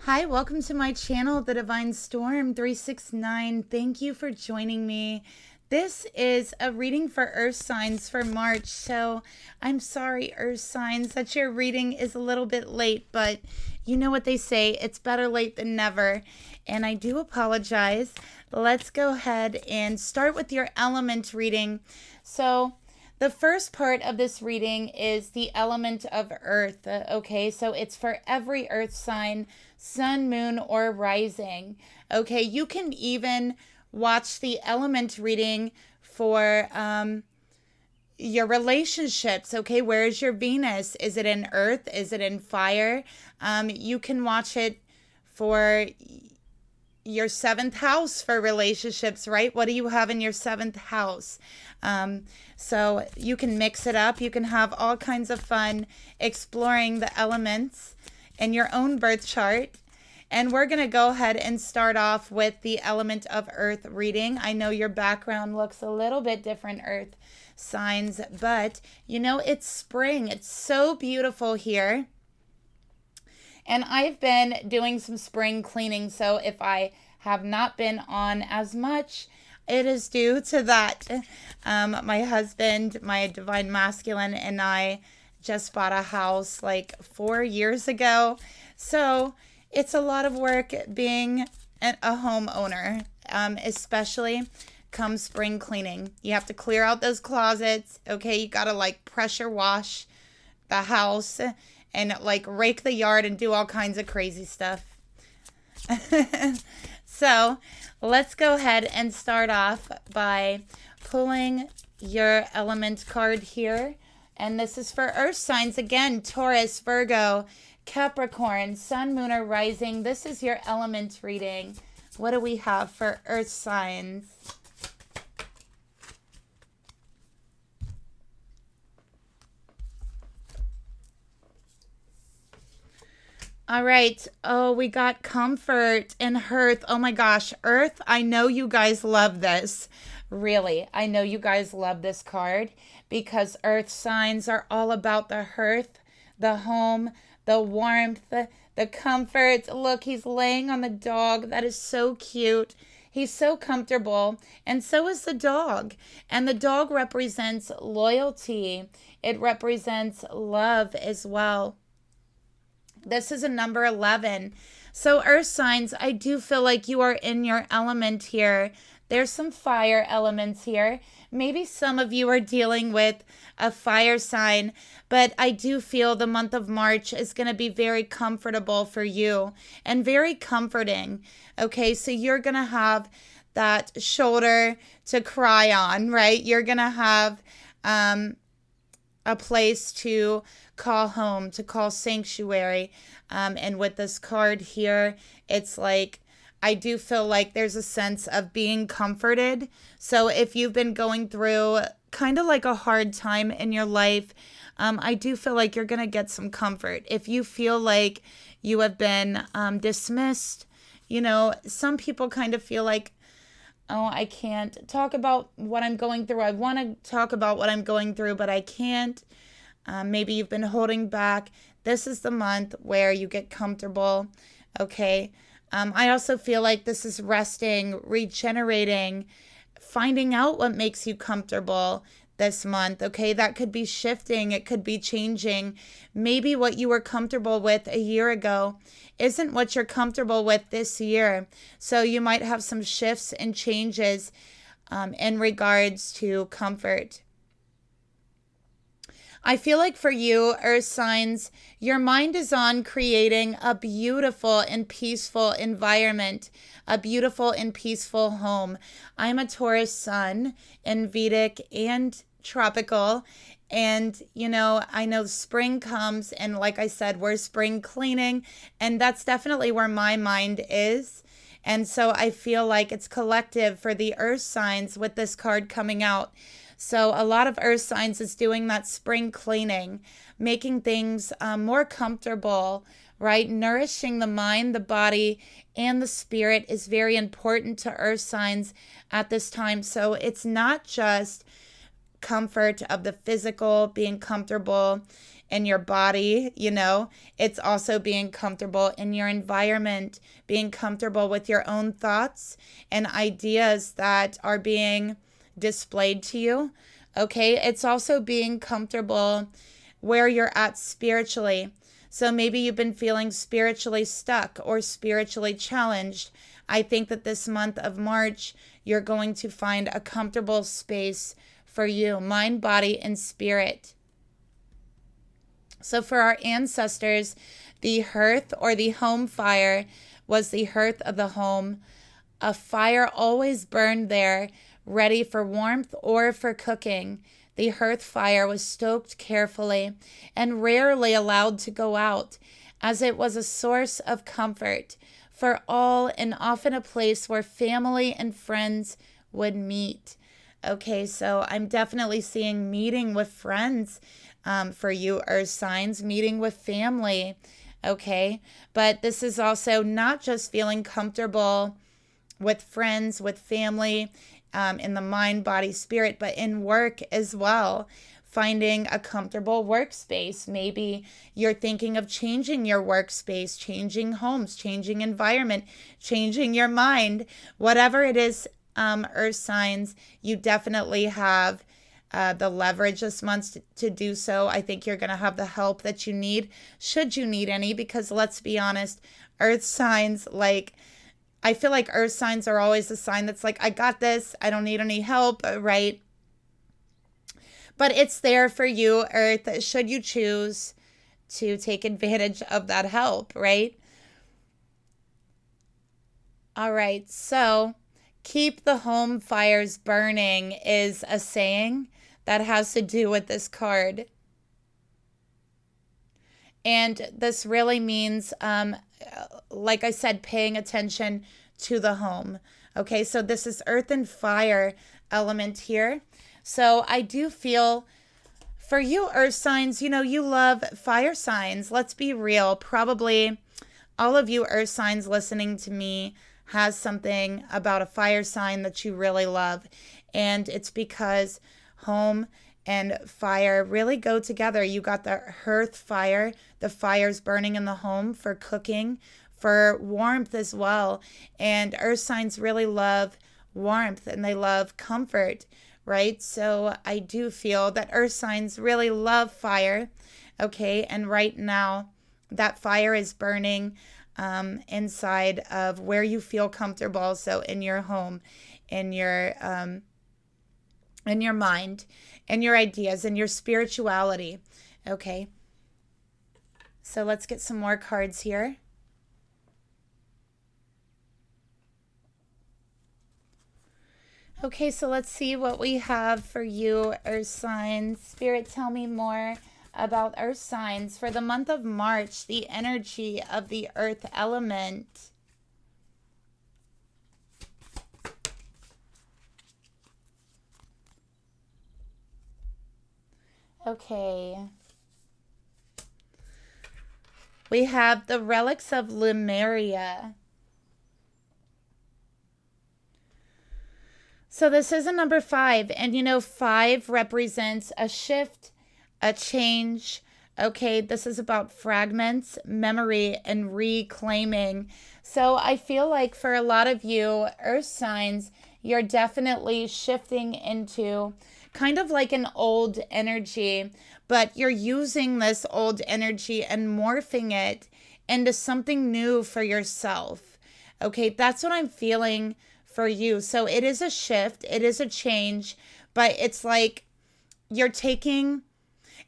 Hi, welcome to my channel, The Divine Storm 369. Thank you for joining me. This is a reading for Earth signs for March. So I'm sorry, Earth signs, that your reading is a little bit late, but you know what they say, it's better late than never. And I do apologize. Let's go ahead and start with your element reading. So the first part of this reading is the element of earth. Okay, so it's for every earth sign, sun, moon, or rising. Okay, you can even watch the element reading for your relationships. Okay, where is your Venus? Is it in earth? Is it in fire? You can watch it for your seventh house for relationships, right? What do you have in your seventh house? So you can mix it up. You can have all kinds of fun exploring the elements in your own birth chart. And we're going to go ahead and start off with the element of earth reading. I know your background looks a little bit different, earth signs, but you know, it's spring. It's so beautiful here. And I've been doing some spring cleaning, so if I have not been on as much, it is due to that. My husband, my divine masculine, and I just bought a house like 4 years ago. So it's a lot of work being a homeowner, especially come spring cleaning. You have to clear out those closets. Okay, you got to like pressure wash the house and like rake the yard and do all kinds of crazy stuff. So let's go ahead and start off by pulling your element card here. And this is for earth signs again: Taurus, Virgo, Capricorn, sun, moon, or rising. This is your element reading. What do we have for earth signs? All right. Oh, we got comfort and earth. Oh my gosh. Earth, I know you guys love this. Really, I know you guys love this card because earth signs are all about the hearth, the home, the warmth, the comfort. Look, he's laying on the dog. That is so cute. He's so comfortable, and so is the dog. And the dog represents loyalty, it represents love as well. This is a number 11. So, earth signs, I do feel like you are in your element here. There's some fire elements here. Maybe some of you are dealing with a fire sign, but I do feel the month of March is going to be very comfortable for you and very comforting. Okay, so you're going to have that shoulder to cry on, right? You're going to have a place to call home, to call sanctuary. And with this card here, it's like, I do feel like there's a sense of being comforted. So if you've been going through kind of like a hard time in your life, I do feel like you're going to get some comfort. If you feel like you have been dismissed, you know, some people kind of feel like, oh, I can't talk about what I'm going through. I want to talk about what I'm going through, but I can't. Maybe you've been holding back. This is the month where you get comfortable. Okay. I also feel like this is resting, regenerating, finding out what makes you comfortable this month. Okay. That could be shifting. It could be changing. Maybe what you were comfortable with a year ago isn't what you're comfortable with this year. So you might have some shifts and changes in regards to comfort. I feel like for you, earth signs, your mind is on creating a beautiful and peaceful environment, a beautiful and peaceful home. I'm a Taurus sun in Vedic and tropical. And, you know, I know spring comes, and like I said, we're spring cleaning, and that's definitely where my mind is. And so I feel like it's collective for the earth signs with this card coming out. So a lot of earth signs is doing that spring cleaning, making things more comfortable, right? Nourishing the mind, the body, and the spirit is very important to earth signs at this time. So it's not just comfort of the physical, being comfortable in your body, it's also being comfortable in your environment, being comfortable with your own thoughts and ideas that are being displayed to you. Okay, it's also being comfortable where you're at spiritually. So maybe you've been feeling spiritually stuck or spiritually challenged. I think that this month of March, you're going to find a comfortable space for you, mind, body, and spirit. So for our ancestors, the hearth or the home fire was the hearth of the home. A fire always burned there, ready for warmth or for cooking. The hearth fire was stoked carefully and rarely allowed to go out, as it was a source of comfort for all and often a place where family and friends would meet. Okay, so I'm definitely seeing meeting with friends for you, Earth signs, meeting with family. Okay, but this is also not just feeling comfortable with friends, with family, in the mind, body, spirit, but in work as well. Finding a comfortable workspace. Maybe you're thinking of changing your workspace, changing homes, changing environment, changing your mind. Whatever it is, Earth signs, you definitely have the leverage this month to do so. I think you're going to have the help that you need, should you need any, because let's be honest, Earth signs, I feel like Earth signs are always a sign that's like, I got this, I don't need any help, right? But it's there for you, Earth, should you choose to take advantage of that help, right? All right, so keep the home fires burning is a saying that has to do with this card. And this really means, like I said, paying attention to the home. Okay, so this is earth and fire element here. So I do feel for you, Earth signs, you love fire signs. Let's be real. Probably all of you Earth signs listening to me has something about a fire sign that you really love. And it's because home and fire really go together. You got the hearth fire, the fire's burning in the home for cooking, for warmth as well. And Earth signs really love warmth and they love comfort, right? So I do feel that Earth signs really love fire, okay? And right now, that fire is burning inside of where you feel comfortable. So in your home, in your mind, and your ideas, and your spirituality, okay? So let's get some more cards here. Okay, so let's see what we have for you, Earth signs. Spirit, tell me more about Earth signs for the month of March, the energy of the Earth element. Okay. We have the relics of Lemuria. So this is a number 5, and 5 represents a shift, a change. Okay, this is about fragments, memory, and reclaiming. So I feel like for a lot of you, Earth signs, you're definitely shifting into kind of like an old energy, but you're using this old energy and morphing it into something new for yourself. Okay, that's what I'm feeling for you. So it is a shift, it is a change, but it's like you're taking,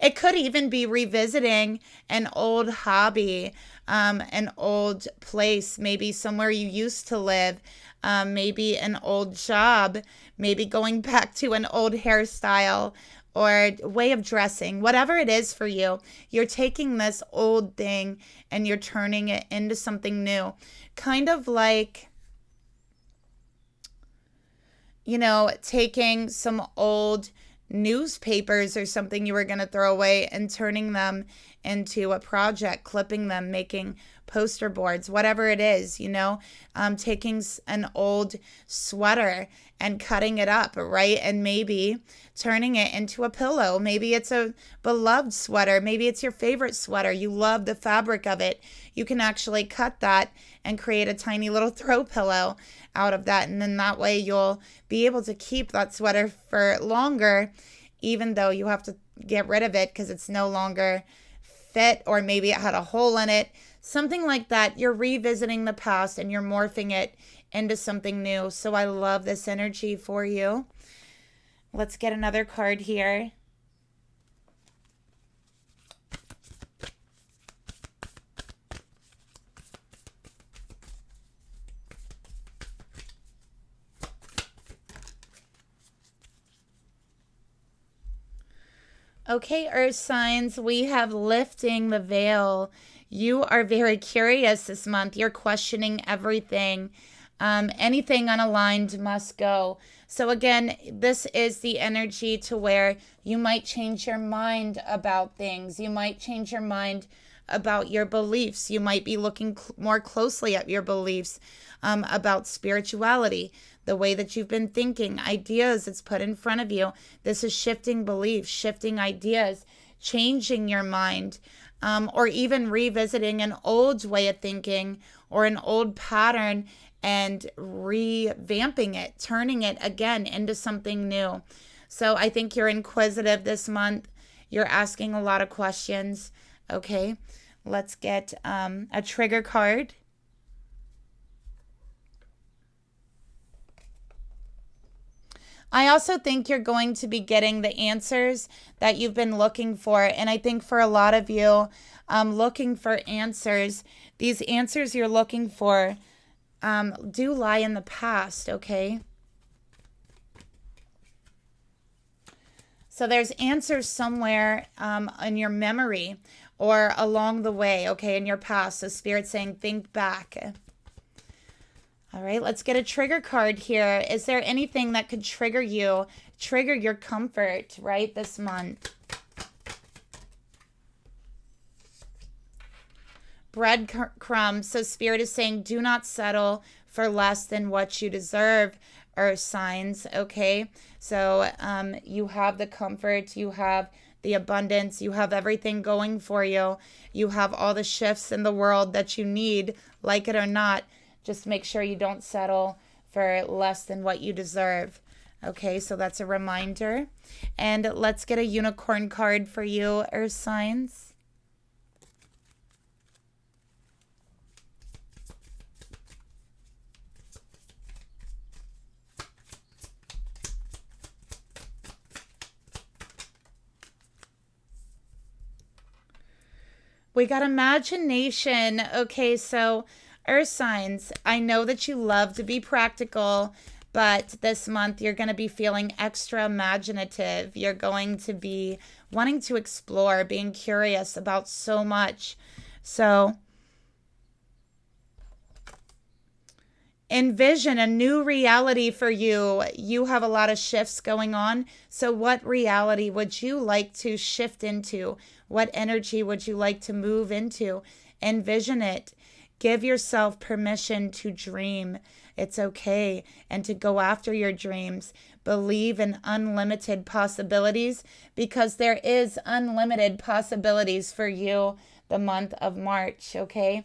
it could even be revisiting an old hobby, an old place, maybe somewhere you used to live, maybe an old job, maybe going back to an old hairstyle or way of dressing, whatever it is for you. You're taking this old thing and you're turning it into something new. Kind of like, taking some old newspapers or something you were going to throw away and turning them into a project, clipping them, making poster boards, whatever it is, taking an old sweater and cutting it up, right? And maybe turning it into a pillow. Maybe it's a beloved sweater. Maybe it's your favorite sweater. You love the fabric of it. You can actually cut that and create a tiny little throw pillow out of that. And then that way you'll be able to keep that sweater for longer, even though you have to get rid of it because it's no longer fit, or maybe it had a hole in it. Something like that. You're revisiting the past and you're morphing it into something new. So I love this energy for you. Let's get another card here. Okay, Earth signs, we have lifting the veil. You are very curious this month. You're questioning everything. Anything unaligned must go. So again, this is the energy to where you might change your mind about things. You might change your mind about your beliefs. You might be looking more closely at your beliefs about spirituality, the way that you've been thinking, ideas that's put in front of you. This is shifting beliefs, shifting ideas, changing your mind, or even revisiting an old way of thinking or an old pattern and revamping it, turning it again into something new. So I think you're inquisitive this month. You're asking a lot of questions. Okay, let's get a trigger card. I also think you're going to be getting the answers that you've been looking for. And I think for a lot of you looking for answers, these answers you're looking for do lie in the past, okay? So there's answers somewhere in your memory or along the way, okay, in your past. So Spirit's saying, think back. All right, let's get a trigger card here. Is there anything that could trigger you, trigger your comfort, right, this month? Breadcrumbs. So Spirit is saying, do not settle for less than what you deserve, Earth signs, okay? So you have the comfort, you have the abundance, you have everything going for you. You have all the shifts in the world that you need, like it or not. Just make sure you don't settle for less than what you deserve. Okay, so that's a reminder. And let's get a unicorn card for you, Earth signs. We got imagination. Okay, so Earth signs, I know that you love to be practical, but this month you're going to be feeling extra imaginative. You're going to be wanting to explore, being curious about so much. So envision a new reality for you. You have a lot of shifts going on. So what reality would you like to shift into? What energy would you like to move into? Envision it. Give yourself permission to dream. It's okay. And to go after your dreams. Believe in unlimited possibilities, because there is unlimited possibilities for you the month of March, okay?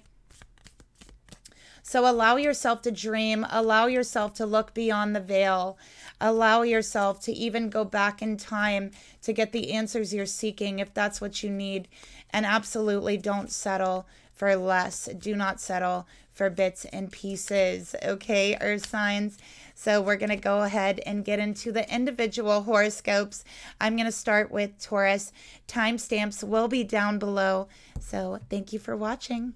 So allow yourself to dream. Allow yourself to look beyond the veil. Allow yourself to even go back in time to get the answers you're seeking if that's what you need. And absolutely don't settle for less. Do not settle for bits and pieces. Okay, Earth signs. So we're going to go ahead and get into the individual horoscopes. I'm going to start with Taurus. Timestamps will be down below. So thank you for watching.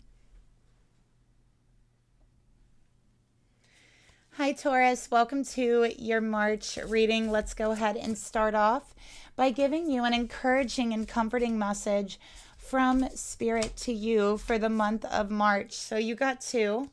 Hi, Taurus. Welcome to your March reading. Let's go ahead and start off by giving you an encouraging and comforting message from Spirit to you for the month of March. So you got two.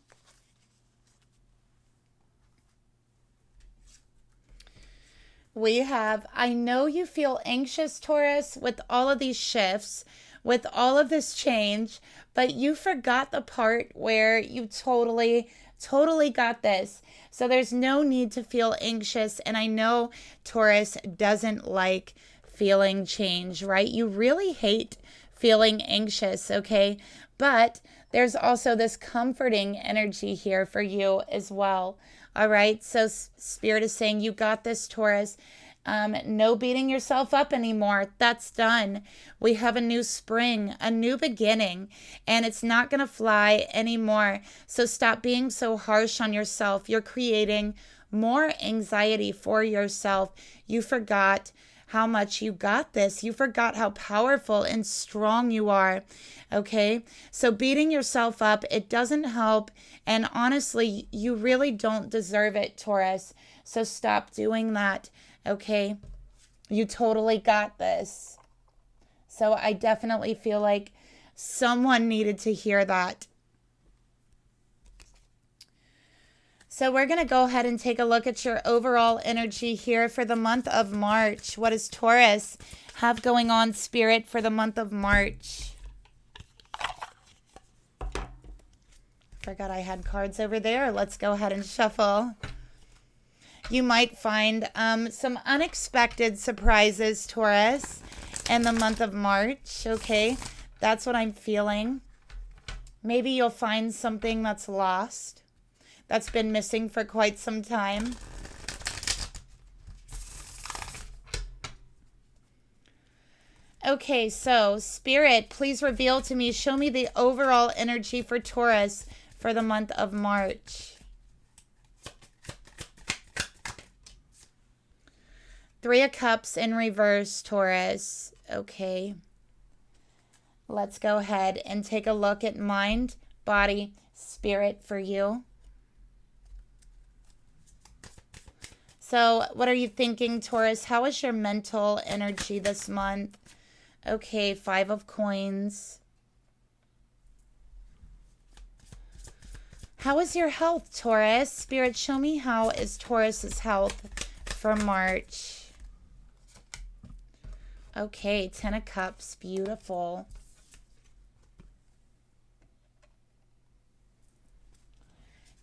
We have, I know you feel anxious, Taurus, with all of these shifts, with all of this change, but you forgot the part where you totally got this. So there's no need to feel anxious. And I know Taurus doesn't like feeling change, right? You really hate feeling anxious, okay? But there's also this comforting energy here for you as well. All right. So Spirit is saying you got this, Taurus. No beating yourself up anymore. That's done. We have a new spring, a new beginning, and it's not going to fly anymore. So stop being so harsh on yourself. You're creating more anxiety for yourself. You forgot how much you got this. You forgot how powerful and strong you are. Okay? So beating yourself up, it doesn't help. And honestly, you really don't deserve it, Taurus. So stop doing that. Okay, you totally got this. So I definitely feel like someone needed to hear that. So we're going to go ahead and take a look at your overall energy here for the month of March. What does Taurus have going on, Spirit, for the month of March? Forgot I had cards over there. Let's go ahead and shuffle. You might find some unexpected surprises, Taurus, in the month of March, okay? That's what I'm feeling. Maybe you'll find something that's lost, that's been missing for quite some time. Okay, so Spirit, please reveal to me, show me the overall energy for Taurus for the month of March. Three of Cups in reverse, Taurus. Okay. Let's go ahead and take a look at mind, body, spirit for you. So what are you thinking, Taurus? How is your mental energy this month? Okay, Five of Coins. How is your health, Taurus? Spirit, show me how is Taurus's health for March. Okay, Ten of Cups, beautiful.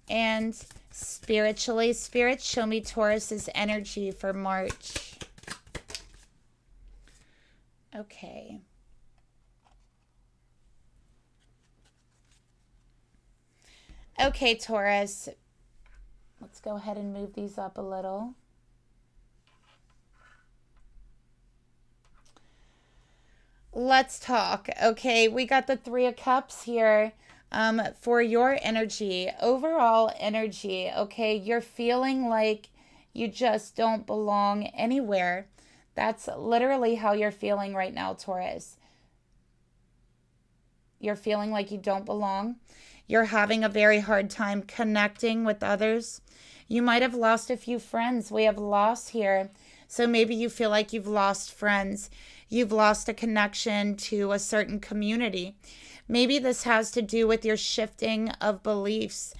And spiritually, Spirit, show me Taurus's energy for March. Okay. Okay, Taurus. Let's go ahead and move these up a little. Let's talk. Okay, we got the Three of Cups here for your energy, overall energy. Okay, you're feeling like you just don't belong anywhere. That's literally how you're feeling right now, Taurus. You're feeling like you don't belong. You're having a very hard time connecting with others. You might have lost a few friends. We have loss here. So maybe you feel like you've lost friends. You've lost a connection to a certain community. Maybe this has to do with your shifting of beliefs,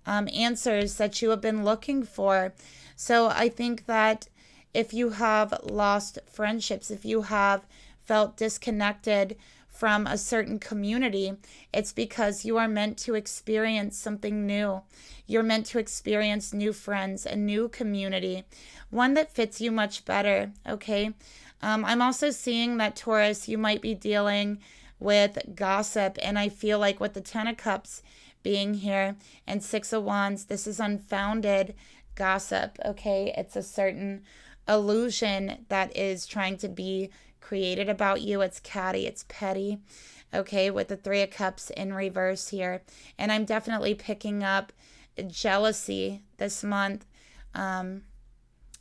answers that you have been looking for. So I think that if you have lost friendships, if you have felt disconnected from a certain community, it's because you are meant to experience something new. You're meant to experience new friends, a new community, one that fits you much better, okay? I'm also seeing that, Taurus, you might be dealing with gossip, and I feel like with the Ten of Cups being here and Six of Wands, this is unfounded gossip, okay? It's a certain illusion that is trying to be created about you. It's catty, it's petty, okay, with the Three of Cups in reverse here. And I'm definitely picking up jealousy this month.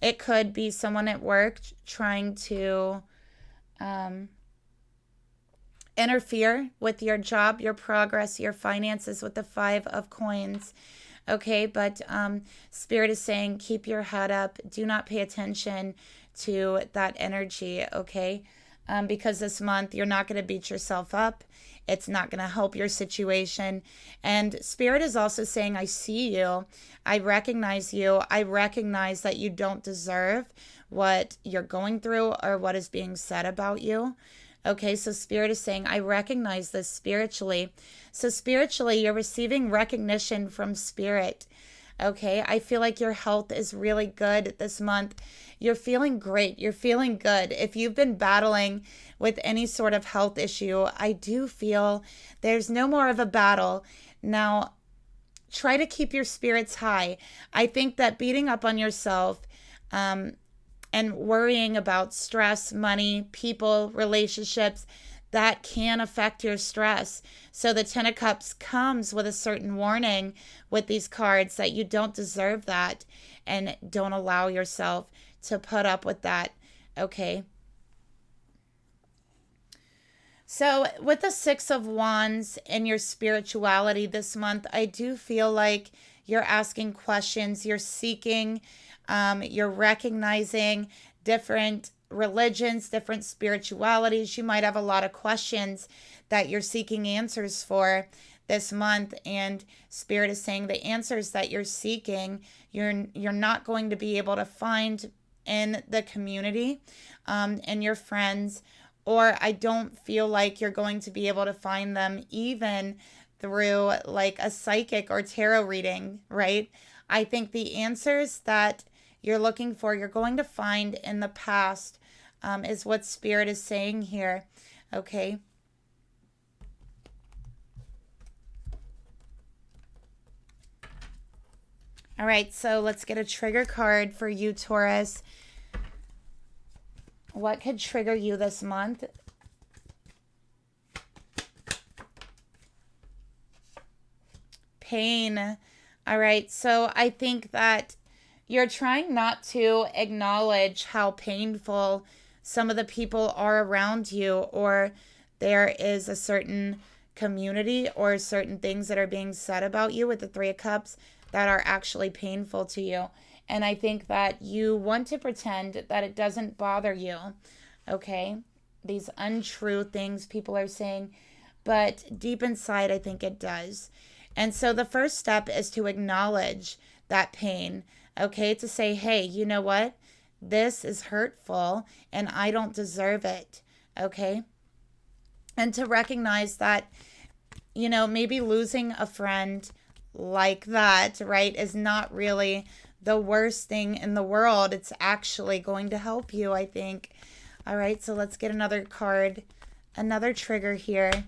It could be someone at work trying to interfere with your job, your progress, your finances with the Five of Coins. Okay, but Spirit is saying keep your head up. Do not pay attention to that energy, okay? Because this month you're not going to beat yourself up. It's not going to help your situation. And Spirit is also saying, I see you. I recognize you. I recognize that you don't deserve what you're going through or what is being said about you. Okay, so Spirit is saying, I recognize this spiritually. So spiritually, you're receiving recognition from Spirit. Okay, I feel like your health is really good this month. You're feeling great. You're feeling good. If you've been battling with any sort of health issue, I do feel there's no more of a battle. Now, try to keep your spirits high. I think that beating up on yourself, and worrying about stress, money, people, relationships, that can affect your stress. So the Ten of Cups comes with a certain warning with these cards that you don't deserve that, and don't allow yourself to put up with that. Okay. So with the Six of Wands and your spirituality this month, I do feel like you're asking questions, you're seeking, you're recognizing different religions, different spiritualities. You might have a lot of questions that you're seeking answers for this month, and Spirit is saying the answers that you're seeking, you're not going to be able to find in the community, and your friends, or I don't feel like you're going to be able to find them even through like a psychic or tarot reading, right? I think the answers that you're looking for, you're going to find in the past, is what Spirit is saying here. Okay. All right, so let's get a trigger card for you, Taurus. What could trigger you this month? Pain. All right, so I think that you're trying not to acknowledge how painful some of the people are around you, or there is a certain community or certain things that are being said about you with the Three of Cups that are actually painful to you. And I think that you want to pretend that it doesn't bother you, okay? These untrue things people are saying, but deep inside, I think it does. And so the first step is to acknowledge that pain, okay? To say, hey, you know what? This is hurtful and I don't deserve it, okay? And to recognize that, you know, maybe losing a friend like that, right, is not really the worst thing in the world. It's actually going to help you, I think. All right, so let's get another card, another trigger here.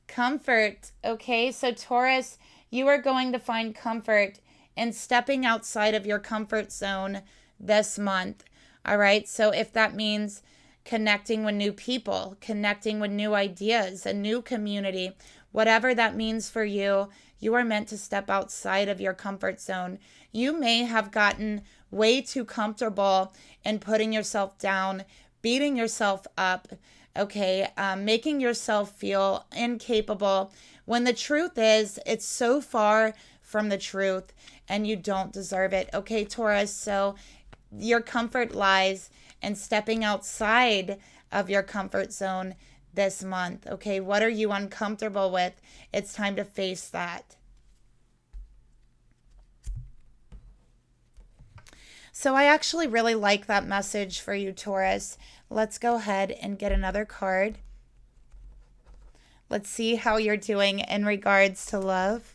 Comfort. Okay, so Taurus, you are going to find comfort in stepping outside of your comfort zone this month. All right, so if that means connecting with new people, connecting with new ideas, a new community, whatever that means for you, you are meant to step outside of your comfort zone. You may have gotten way too comfortable in putting yourself down, beating yourself up, okay, making yourself feel incapable, when the truth is it's so far from the truth and you don't deserve it. Okay, Taurus, so your comfort lies in stepping outside of your comfort zone this month. Okay, what are you uncomfortable with? It's time to face that. So I actually really like that message for you, Taurus. Let's go ahead and get another card. Let's see how you're doing in regards to love.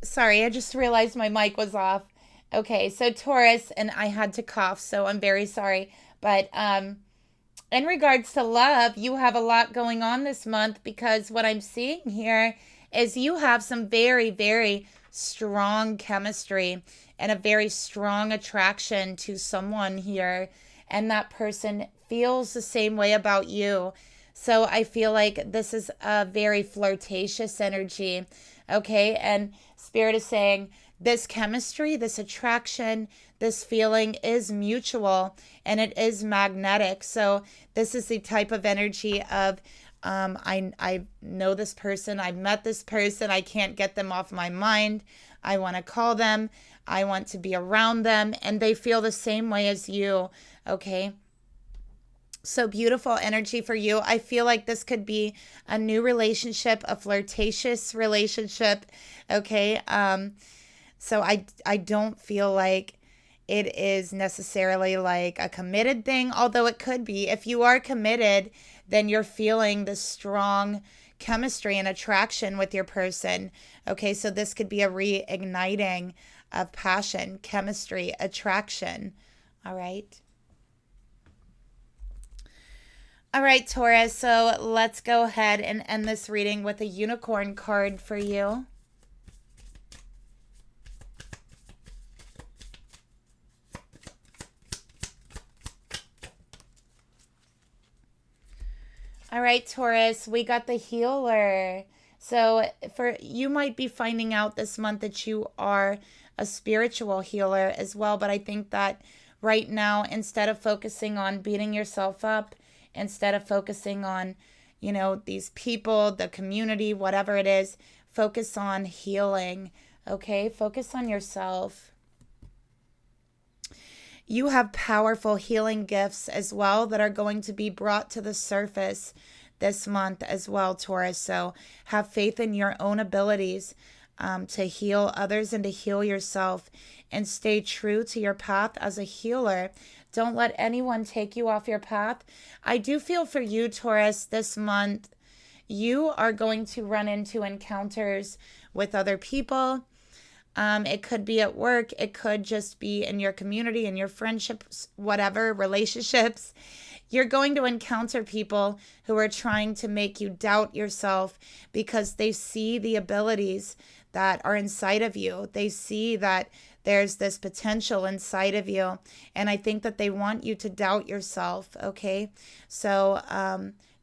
Sorry, I just realized my mic was off. Okay, so Taurus, and I had to cough, so I'm very sorry. But in regards to love, you have a lot going on this month, because what I'm seeing here is you have some very, very strong chemistry and a very strong attraction to someone here. And that person feels the same way about you. So I feel like this is a very flirtatious energy. Okay, and Spirit is saying this chemistry, this attraction, this feeling is mutual and it is magnetic. So this is the type of energy of I know this person, I've met this person, I can't get them off my mind. I want to call them, I want to be around them, and they feel the same way as you, okay? So beautiful energy for you. I feel like this could be a new relationship, a flirtatious relationship, okay? So I don't feel like it is necessarily like a committed thing, although it could be. If you are committed, then you're feeling the strong chemistry and attraction with your person. Okay, so this could be a reigniting of passion, chemistry, attraction. All right. All right, Taurus. So let's go ahead and end this reading with a unicorn card for you. All right, Taurus, we got the healer. So for you might be finding out this month that you are a spiritual healer as well. But I think that right now, instead of focusing on beating yourself up, instead of focusing on, these people, the community, whatever it is, focus on healing. Okay, focus on yourself. You have powerful healing gifts as well that are going to be brought to the surface this month as well, Taurus. So have faith in your own abilities to heal others and to heal yourself, and stay true to your path as a healer. Don't let anyone take you off your path. I do feel for you, Taurus, this month, you are going to run into encounters with other people. It could be at work. It could just be in your community, in your friendships, whatever, relationships. You're going to encounter people who are trying to make you doubt yourself because they see the abilities that are inside of you. They see that there's this potential inside of you. And I think that they want you to doubt yourself, okay? So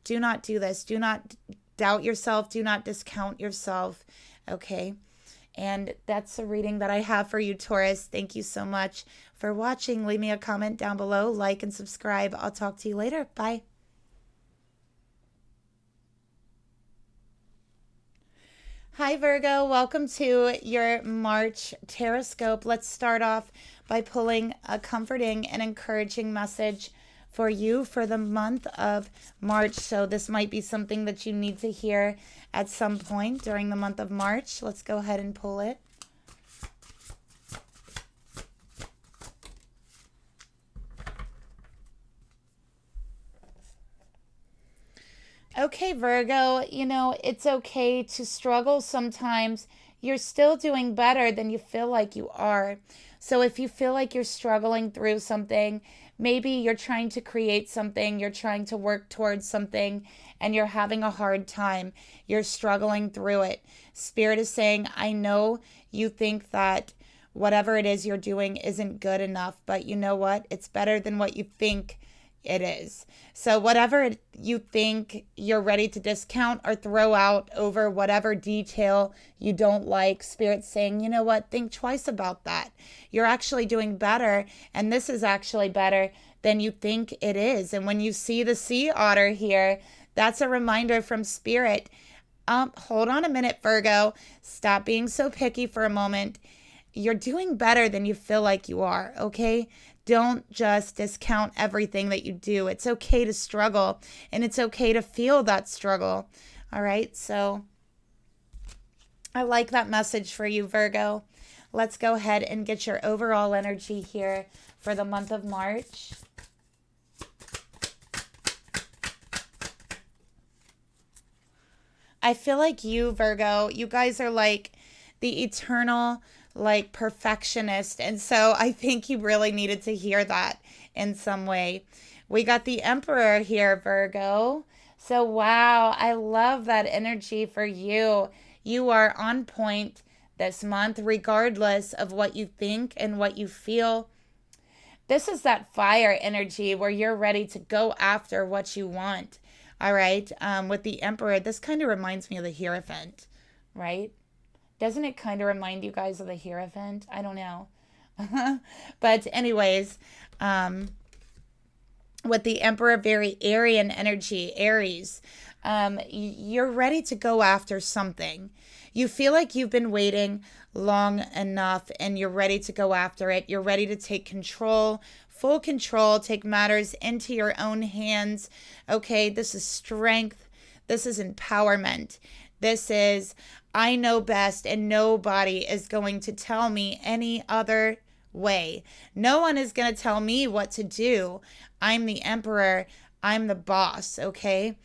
do not do this. Do not doubt yourself. Do not discount yourself, okay? And that's the reading that I have for you, Taurus. Thank you so much for watching. Leave me a comment down below, like and subscribe. I'll talk to you later. Bye. Hi, Virgo. Welcome to your March Taroscope. Let's start off by pulling a comforting and encouraging message for you for the month of March. So this might be something that you need to hear at some point during the month of March. Let's go ahead and pull it. Okay, Virgo, it's okay to struggle sometimes. You're still doing better than you feel like you are. So if you feel like you're struggling through something, maybe you're trying to create something, you're trying to work towards something, and you're having a hard time. You're struggling through it. Spirit is saying, I know you think that whatever it is you're doing isn't good enough, but you know what? It's better than what you think it is. So whatever you think you're ready to discount or throw out over whatever detail you don't like, Spirit's saying, you know what? Think twice about that. You're actually doing better, and this is actually better than you think it is. And when you see the sea otter here, that's a reminder from Spirit. Hold on a minute, Virgo. Stop being so picky for a moment. You're doing better than you feel like you are, okay? Don't just discount everything that you do. It's okay to struggle, and it's okay to feel that struggle. All right, so I like that message for you, Virgo. Let's go ahead and get your overall energy here for the month of March. I feel like you, Virgo, you guys are like the eternal perfectionist. And so I think you really needed to hear that in some way. We got the Emperor here, Virgo. So wow, I love that energy for you. You are on point this month, regardless of what you think and what you feel. This is that fire energy where you're ready to go after what you want. All right. With the Emperor, this kind of reminds me of the Hierophant, right? Doesn't it kind of remind you guys of the Hierophant? I don't know. But anyways, with the Emperor, very Aryan energy, Aries, you're ready to go after something. You feel like you've been waiting long enough and you're ready to go after it. You're ready to take control, full control, take matters into your own hands. Okay, this is strength. This is empowerment. This is, I know best and nobody is going to tell me any other way. No one is going to tell me what to do. I'm the emperor. I'm the boss. Okay.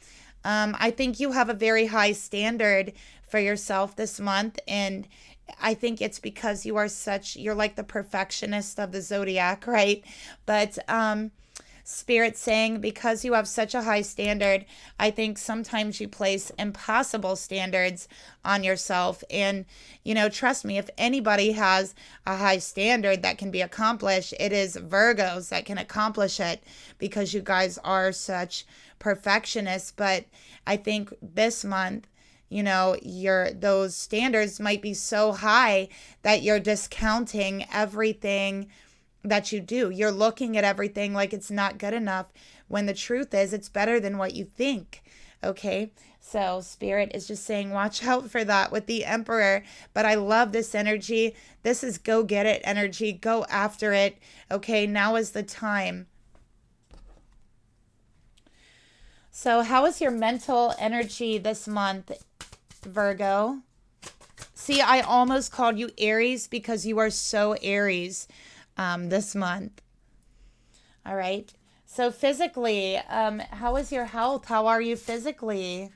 I think you have a very high standard for yourself this month. And I think it's because you're like the perfectionist of the zodiac, right? But, Spirit saying because you have such a high standard, I think sometimes you place impossible standards on yourself. And, trust me, if anybody has a high standard that can be accomplished, it is Virgos that can accomplish it because you guys are such perfectionists. But I think this month, those standards might be so high that you're discounting everything that you do. You're looking at everything like it's not good enough when the truth is it's better than what you think. Okay. So Spirit is just saying, watch out for that with the Emperor. But I love this energy. This is go get it energy. Go after it. Okay. Now is the time. So how is your mental energy this month, Virgo? See, I almost called you Aries because you are so Aries this month. All right. So physically, how is your health? How are you physically?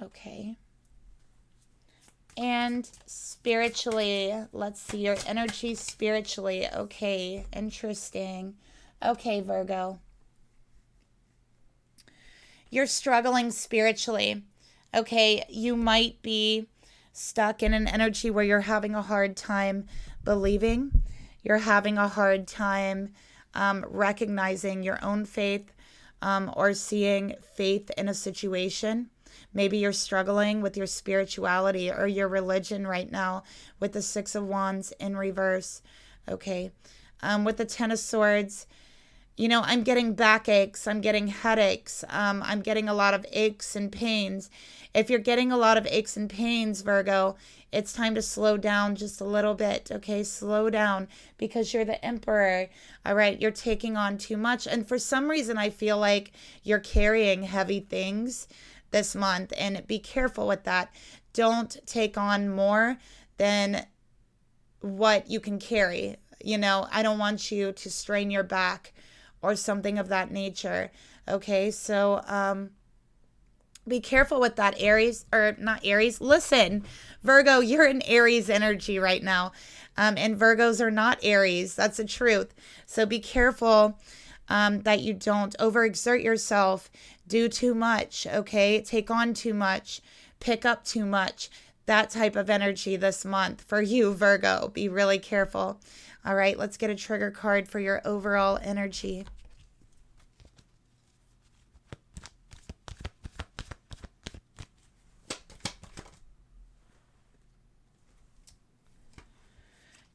Okay. And spiritually, let's see your energy spiritually. Okay, interesting. Okay, Virgo. You're struggling spiritually. Okay, you might be stuck in an energy where you're having a hard time believing. You're having a hard time recognizing your own faith or seeing faith in a situation. Maybe you're struggling with your spirituality or your religion right now with the Six of Wands in reverse. Okay. With the Ten of Swords, I'm getting backaches. I'm getting headaches. I'm getting a lot of aches and pains. If you're getting a lot of aches and pains, Virgo, it's time to slow down just a little bit. Okay, slow down because you're the Emperor. All right, you're taking on too much. And for some reason, I feel like you're carrying heavy things this month. And be careful with that. Don't take on more than what you can carry. I don't want you to strain your back or something of that nature. Okay, so be careful with that, Aries, or not Aries. Listen, Virgo, you're in Aries energy right now. And Virgos are not Aries. That's the truth. So be careful that you don't overexert yourself, do too much, okay? Take on too much, pick up too much. That type of energy this month for you, Virgo. Be really careful. All right, let's get a trigger card for your overall energy.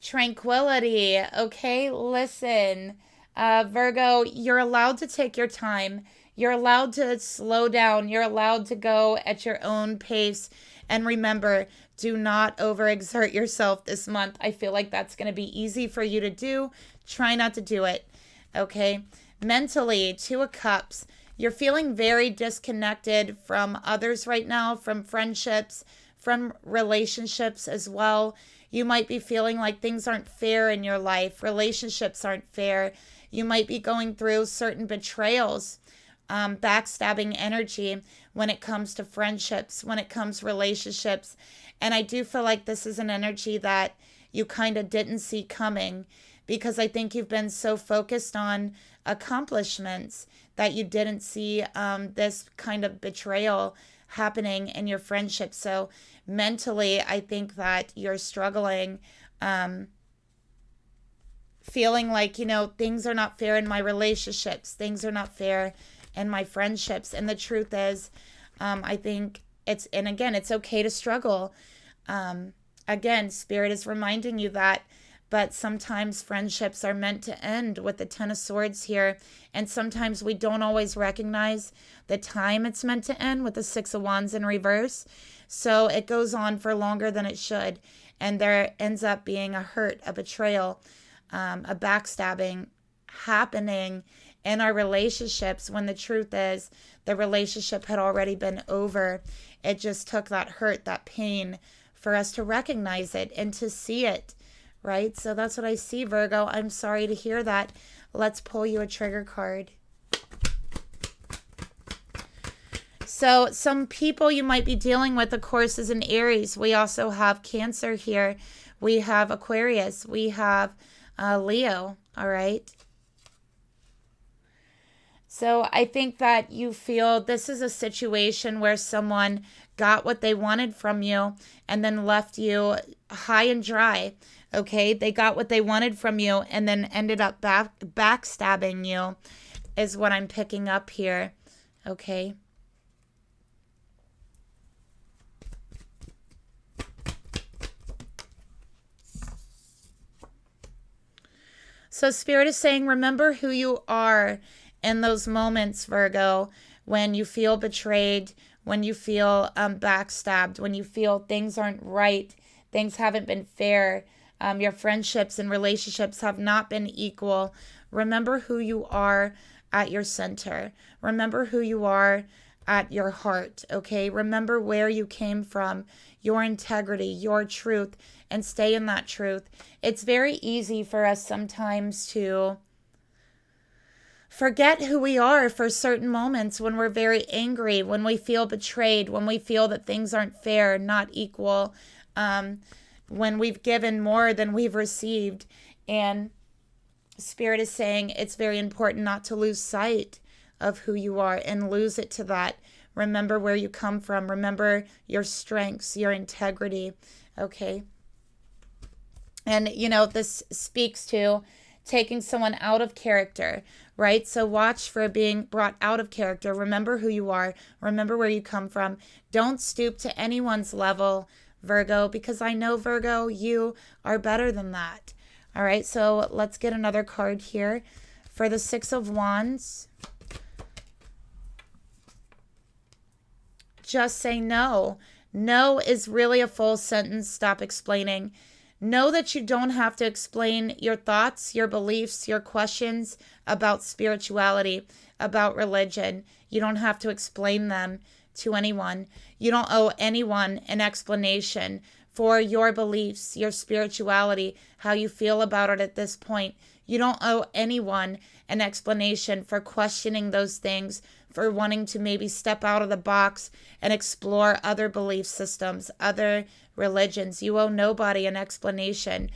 Tranquility. Okay, listen. Virgo, you're allowed to take your time. You're allowed to slow down. You're allowed to go at your own pace. And remember, do not overexert yourself this month. I feel like that's going to be easy for you to do. Try not to do it. Okay. Mentally, Two of Cups. You're feeling very disconnected from others right now, from friendships, from relationships as well. You might be feeling like things aren't fair in your life. Relationships aren't fair. You might be going through certain betrayals, backstabbing energy when it comes to friendships, when it comes to relationships. And I do feel like this is an energy that you kind of didn't see coming because I think you've been so focused on accomplishments that you didn't see this kind of betrayal happening in your friendship. So mentally, I think that you're struggling feeling like, things are not fair in my relationships. Things are not fair in my friendships. And the truth is, I think and again, it's okay to struggle. Again, Spirit is reminding you that, but sometimes friendships are meant to end with the Ten of Swords here. And sometimes we don't always recognize the time it's meant to end with the Six of Wands in reverse. So it goes on for longer than it should. And there ends up being a hurt, a betrayal, a backstabbing happening in our relationships, when the truth is the relationship had already been over. It just took that hurt, that pain, for us to recognize it and to see it, right? So that's what I see, Virgo. I'm sorry to hear that. Let's pull you a trigger card. So some people you might be dealing with, of course, is an Aries. We also have Cancer here. We have Aquarius. We have Leo, all right? So I think that you feel this is a situation where someone got what they wanted from you and then left you high and dry, okay? They got what they wanted from you and then ended up backstabbing you is what I'm picking up here, okay? So Spirit is saying, remember who you are in those moments, Virgo, when you feel betrayed, when you feel backstabbed, when you feel things aren't right, things haven't been fair, your friendships and relationships have not been equal. Remember who you are at your center. Remember who you are at your heart, okay? Remember where you came from, your integrity, your truth, and stay in that truth. It's very easy for us sometimes to forget who we are for certain moments when we're very angry, when we feel betrayed, when we feel that things aren't fair, not equal, when we've given more than we've received. And Spirit is saying it's very important not to lose sight of who you are and lose it to that. Remember where you come from. Remember your strengths, your integrity, okay? And, this speaks to taking someone out of character, right? So watch for being brought out of character. Remember who you are. Remember where you come from. Don't stoop to anyone's level, Virgo, because I know, Virgo, you are better than that. All right, so let's get another card here for the Six of Wands. Just say no. No is really a full sentence. Stop explaining. Know that you don't have to explain your thoughts, your beliefs, your questions about spirituality, about religion. You don't have to explain them to anyone. You don't owe anyone an explanation for your beliefs, your spirituality, how you feel about it at this point. You don't owe anyone an explanation for questioning those things, for wanting to maybe step out of the box and explore other belief systems, other religions. You owe nobody an explanation.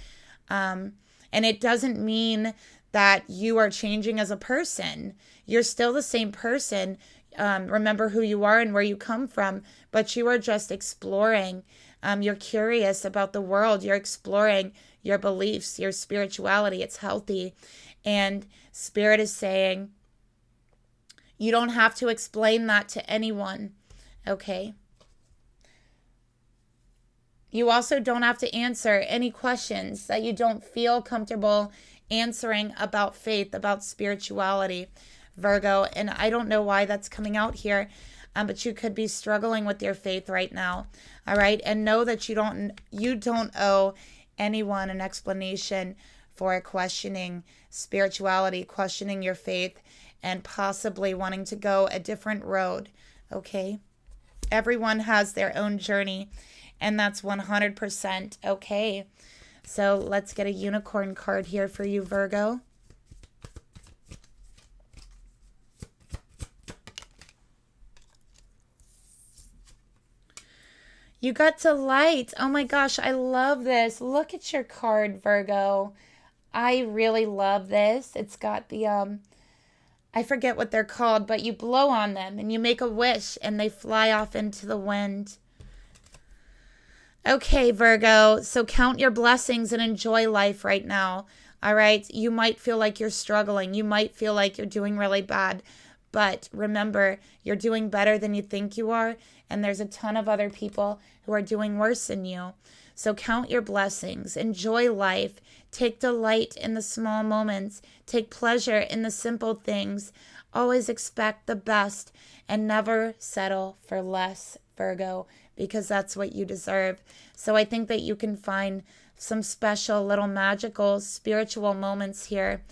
And it doesn't mean that you are changing as a person. You're still the same person. Remember who you are and where you come from, but you are just exploring. You're curious about the world. You're exploring your beliefs, your spirituality. It's healthy. And Spirit is saying, you don't have to explain that to anyone, okay? You also don't have to answer any questions that you don't feel comfortable answering about faith, about spirituality, Virgo. And I don't know why that's coming out here, but you could be struggling with your faith right now, all right? And know that you don't owe anyone an explanation for questioning spirituality, questioning your faith, and possibly wanting to go a different road, okay? Everyone has their own journey, and that's 100% okay. So let's get a unicorn card here for you, Virgo. You got to light. Oh my gosh, I love this. Look at your card, Virgo. I really love this. It's got the I forget what they're called, but you blow on them and you make a wish and they fly off into the wind. Okay, Virgo. So count your blessings and enjoy life right now. All right. You might feel like you're struggling. You might feel like you're doing really bad. But remember, you're doing better than you think you are. And there's a ton of other people who are doing worse than you. So count your blessings. Enjoy life. Take delight in the small moments. Take pleasure in the simple things. Always expect the best and never settle for less, Virgo, because that's what you deserve. So I think that you can find some special little magical spiritual moments here.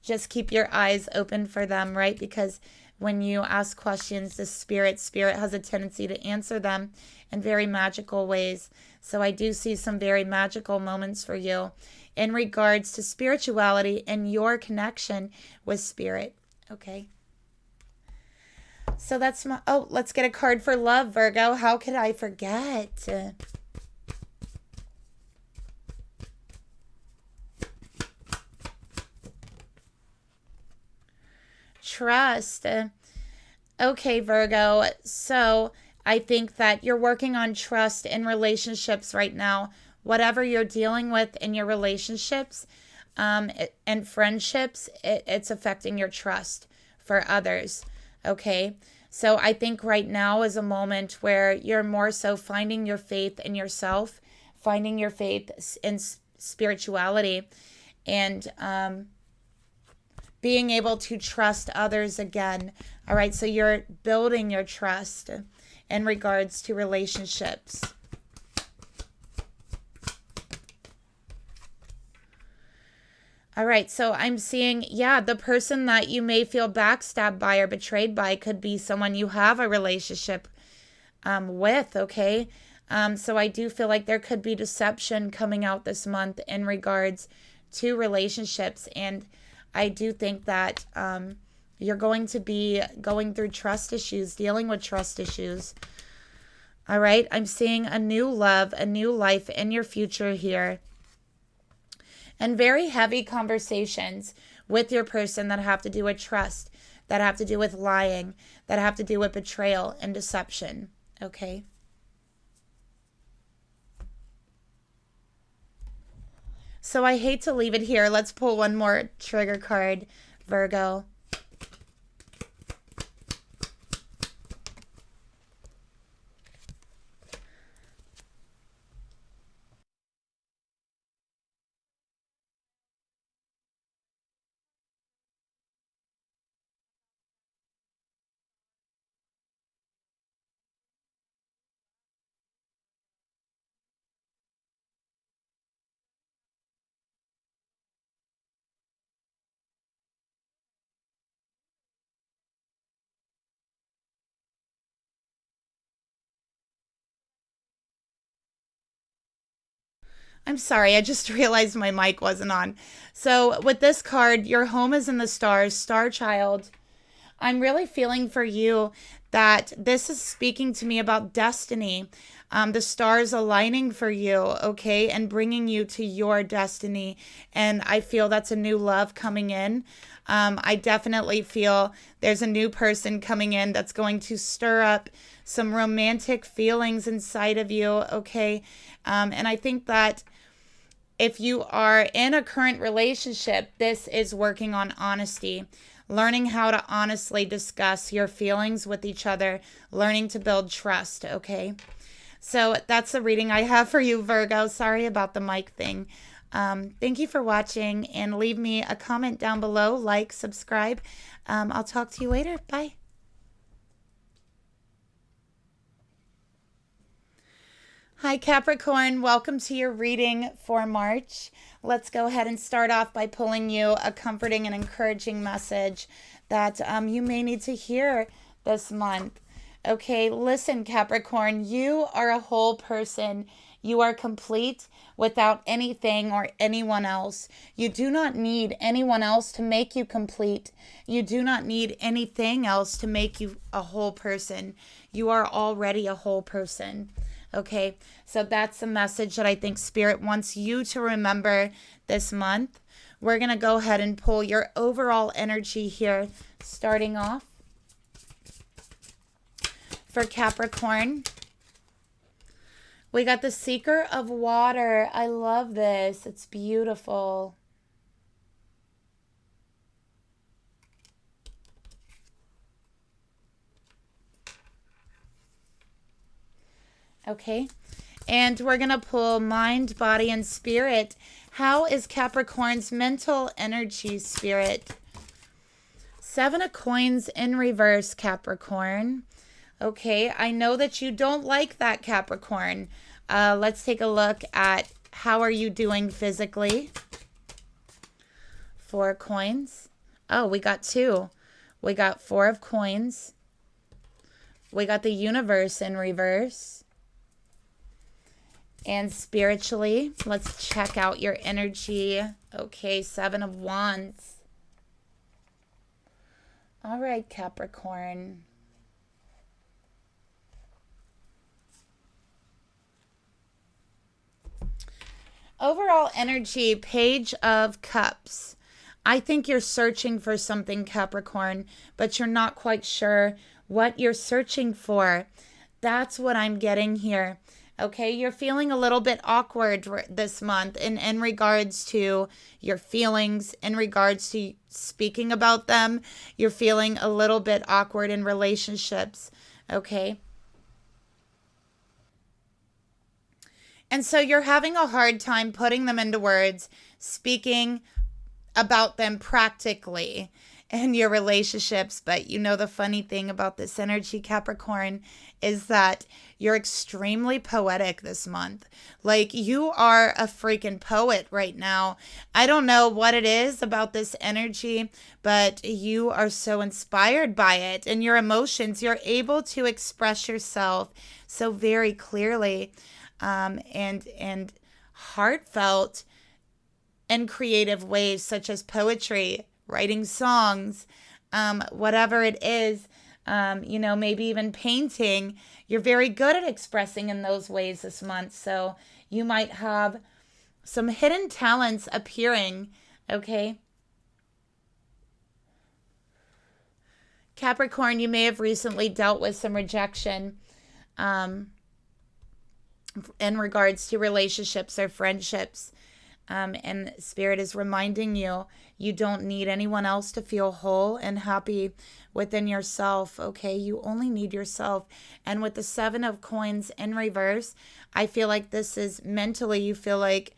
Just keep your eyes open for them, right? Because when you ask questions, the spirit has a tendency to answer them in very magical ways. So I do see some very magical moments for you in regards to spirituality and your connection with spirit. Okay. So that's my, oh, let's get a card for love, Virgo. How could I forget? Trust. Okay, Virgo. So I think that you're working on trust in relationships right now. Whatever you're dealing with in your relationships and friendships, it's affecting your trust for others. Okay. So I think right now is a moment where you're more so finding your faith in yourself, finding your faith in spirituality, and being able to trust others again. All right. So you're building your trust in regards to relationships. All right, so I'm seeing, yeah, the person that you may feel backstabbed by or betrayed by could be someone you have a relationship with, okay? So I do feel like there could be deception coming out this month in regards to relationships. And I do think that you're going to be going through trust issues, dealing with trust issues. All right, I'm seeing a new love, a new life in your future here. And very heavy conversations with your person that have to do with trust, that have to do with lying, that have to do with betrayal and deception. Okay. So I hate to leave it here. Let's pull one more trigger card, Virgo. I'm sorry, I just realized my mic wasn't on. So with this card, your home is in the stars, star child. I'm really feeling for you that this is speaking to me about destiny. The stars aligning for you, okay, and bringing you to your destiny. And I feel that's a new love coming in. I definitely feel there's a new person coming in that's going to stir up some romantic feelings inside of you, okay? And I think that if you are in a current relationship, this is working on honesty, learning how to honestly discuss your feelings with each other, learning to build trust, okay? So that's the reading I have for you, Virgo. Sorry about the mic thing. Thank you for watching, and leave me a comment down below, like, subscribe. I'll talk to you later. Bye. Hi, Capricorn. Welcome to your reading for March. Let's go ahead and start off by pulling you a comforting and encouraging message that you may need to hear this month. Okay, listen, Capricorn, you are a whole person. You are complete without anything or anyone else. You do not need anyone else to make you complete. You do not need anything else to make you a whole person. You are already a whole person. Okay, so that's the message that I think Spirit wants you to remember this month. We're going to go ahead and pull your overall energy here, starting off for Capricorn. We got the Seeker of Water. I love this. It's beautiful. Okay. And we're going to pull mind, body, and spirit. How is Capricorn's mental energy, spirit? 7 of Coins in reverse, Capricorn. Okay, I know that you don't like that, Capricorn. Let's take a look at how are you doing physically. 4 of Coins. Oh, we got 2. We got 4 of Coins. We got the Universe in reverse. And spiritually, let's check out your energy. Okay, 7 of Wands. All right, Capricorn. Overall energy, Page of Cups. I think you're searching for something, Capricorn, but you're not quite sure what you're searching for. That's what I'm getting here. Okay, you're feeling a little bit awkward this month in regards to your feelings, in regards to speaking about them. You're feeling a little bit awkward in relationships, okay? And so you're having a hard time putting them into words, speaking about them practically in your relationships. But you know, the funny thing about this energy, Capricorn, is that you're extremely poetic this month. Like, you are a freaking poet right now. I don't know what it is about this energy, but you are so inspired by it. And your emotions, you're able to express yourself so very clearly. And heartfelt and creative ways, such as poetry, writing songs, whatever it is, you know, maybe even painting. You're very good at expressing in those ways this month. So you might have some hidden talents appearing, okay? Capricorn, you may have recently dealt with some rejection, in regards to relationships or friendships. And Spirit is reminding you, you don't need anyone else to feel whole and happy within yourself, okay? You only need yourself. And with the 7 of Coins in reverse, I feel like this is mentally, you feel like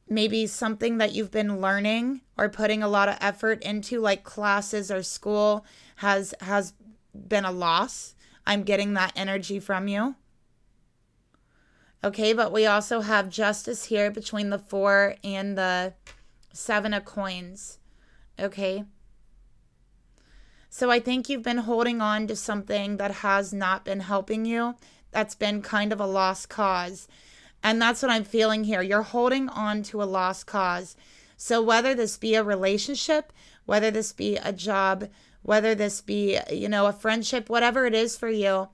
maybe something that you've been learning or putting a lot of effort into, like classes or school, has been a loss. I'm getting that energy from you. Okay, but we also have Justice here between the 4 and the 7 of Coins. Okay. So I think you've been holding on to something that has not been helping you. That's been kind of a lost cause. And that's what I'm feeling here. You're holding on to a lost cause. So whether this be a relationship, whether this be a job, whether this be, you know, a friendship, whatever it is for you,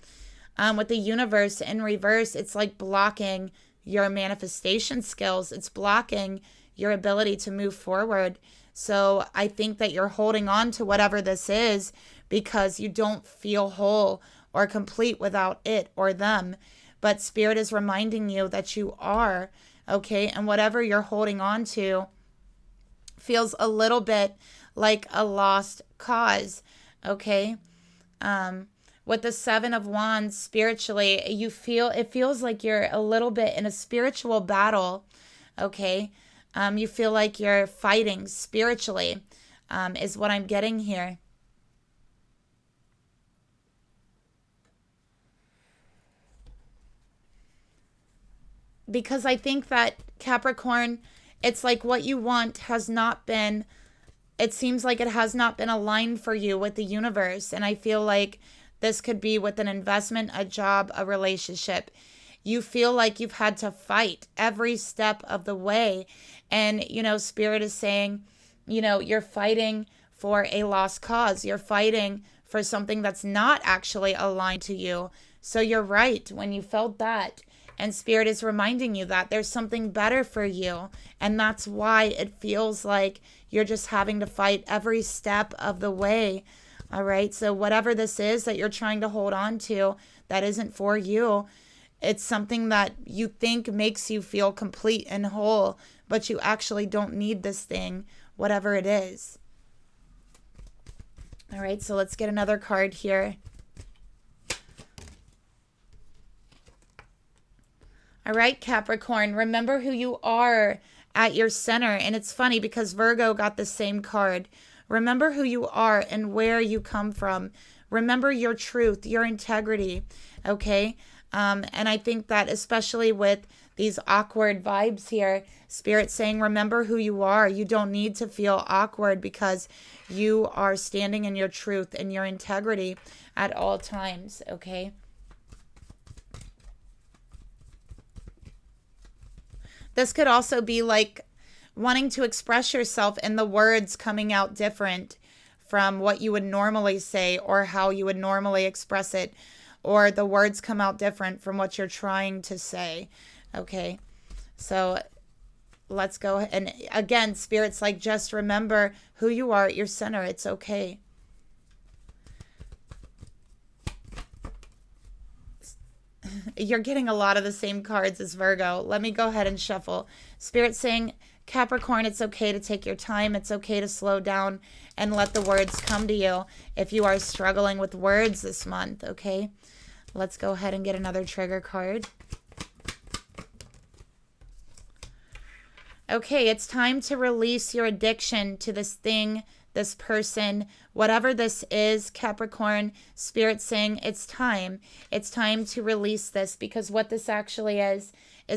with the Universe in reverse, it's like blocking your manifestation skills. It's blocking your ability to move forward. So I think that you're holding on to whatever this is because you don't feel whole or complete without it or them. But Spirit is reminding you that you are, okay? And whatever you're holding on to feels a little bit like a lost cause, okay? With the 7 of Wands, spiritually, it feels like you're a little bit in a spiritual battle, okay? You feel like you're fighting spiritually, is what I'm getting here. Because I think that Capricorn, it's like what you want has not been, it seems like it has not been aligned for you with the universe. And I feel like this could be with an investment, a job, a relationship. You feel like you've had to fight every step of the way. And, you know, Spirit is saying, you know, you're fighting for a lost cause. You're fighting for something that's not actually aligned to you. So you're right when you felt that. And Spirit is reminding you that there's something better for you. And that's why it feels like you're just having to fight every step of the way. All right. So whatever this is that you're trying to hold on to that isn't for you, It's something that you think makes you feel complete and whole, but you actually don't need this thing, whatever it is. All right, so let's get another card here. All right, Capricorn, remember who you are at your center. And it's funny because Virgo got the same card. Remember who you are and where you come from. Remember your truth, your integrity, okay? And I think that especially with these awkward vibes here, Spirit's saying, remember who you are. You don't need to feel awkward because you are standing in your truth and your integrity at all times, okay? This could also be like wanting to express yourself and the words coming out different from what you would normally say or how you would normally express it, or the words come out different from what you're trying to say. Okay, so let's go. And again, Spirit's like, just remember who you are at your center. It's okay. You're getting a lot of the same cards as Virgo. Let me go ahead and shuffle. Spirit saying, Capricorn, it's okay to take your time. It's okay to slow down and let the words come to you if you are struggling with words this month, okay? Let's go ahead and get another trigger card. Okay, it's time to release your addiction to this thing, this person, whatever this is, Capricorn. Spirit saying it's time. It's time to release this, because what this actually is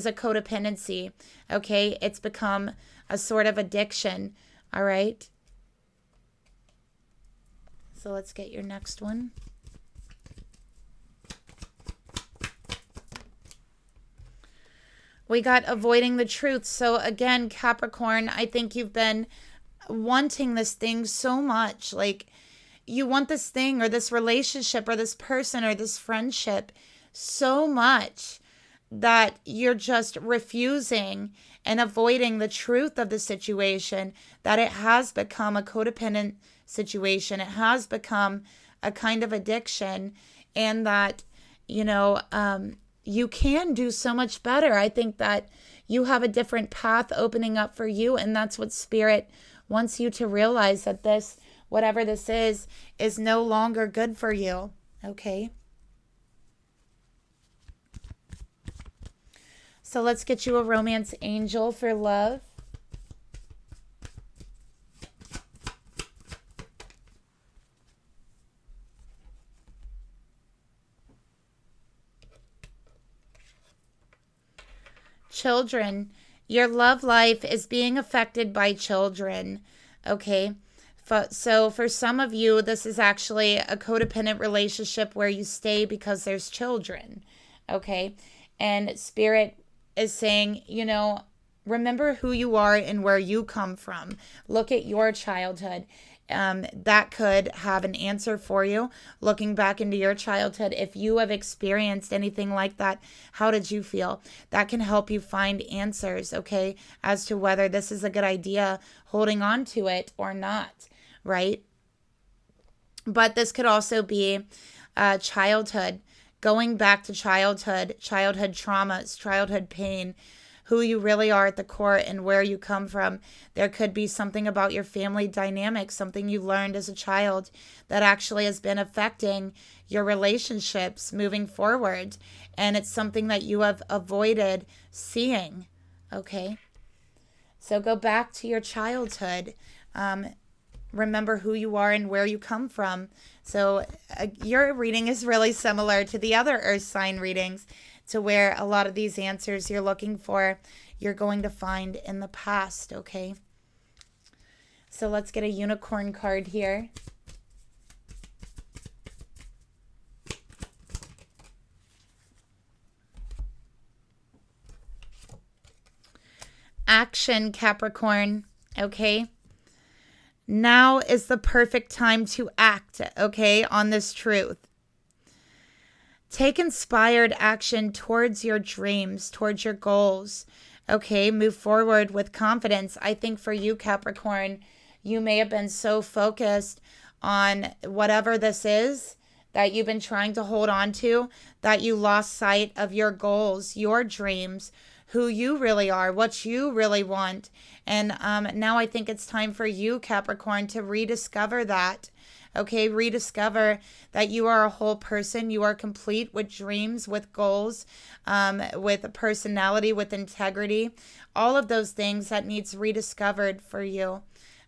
a codependency, okay? It's become a sort of addiction, all right? So let's get your next one. We got avoiding the truth. So again, Capricorn, I think you've been wanting this thing so much. Like, you want this thing or this relationship or this person or this friendship so much that you're just refusing and avoiding the truth of the situation, that it has become a codependent situation. It has become a kind of addiction, and that, you know, you can do so much better. I think that you have a different path opening up for you, and that's what Spirit wants you to realize, that this, whatever this is no longer good for you, okay? So let's get you a romance angel for love. Children, your love life is being affected by children, okay? So for some of you, this is actually a codependent relationship where you stay because there's children, okay? And Spirit is saying, you know, remember who you are and where you come from. Look at your childhood. That could have an answer for you. Looking back into your childhood, if you have experienced anything like that, how did you feel? That can help you find answers, okay, as to whether this is a good idea, holding on to it or not, right? But this could also be childhood, going back to childhood traumas, childhood pain, who you really are at the core and where you come from. There could be something about your family dynamic, something you learned as a child that actually has been affecting your relationships moving forward. And it's something that you have avoided seeing, okay? So go back to your childhood. Remember who you are and where you come from. So your reading is really similar to the other Earth sign readings, to where a lot of these answers you're looking for, you're going to find in the past, okay? So let's get a unicorn card here. Action, Capricorn, okay? Now is the perfect time to act, okay, on this truth. Take inspired action towards your dreams, towards your goals, okay? Move forward with confidence. I think for you, Capricorn, you may have been so focused on whatever this is that you've been trying to hold on to, that you lost sight of your goals, your dreams, who you really are, what you really want. And now I think it's time for you, Capricorn, to rediscover that. Okay, rediscover that you are a whole person. You are complete with dreams, with goals, with a personality, with integrity. All of those things that needs rediscovered for you.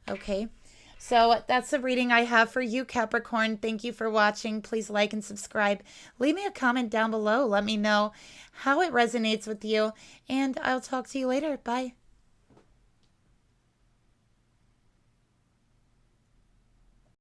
Okay, so that's the reading I have for you, Capricorn. Thank you for watching. Please like and subscribe. Leave me a comment down below. Let me know how it resonates with you. And I'll talk to you later. Bye.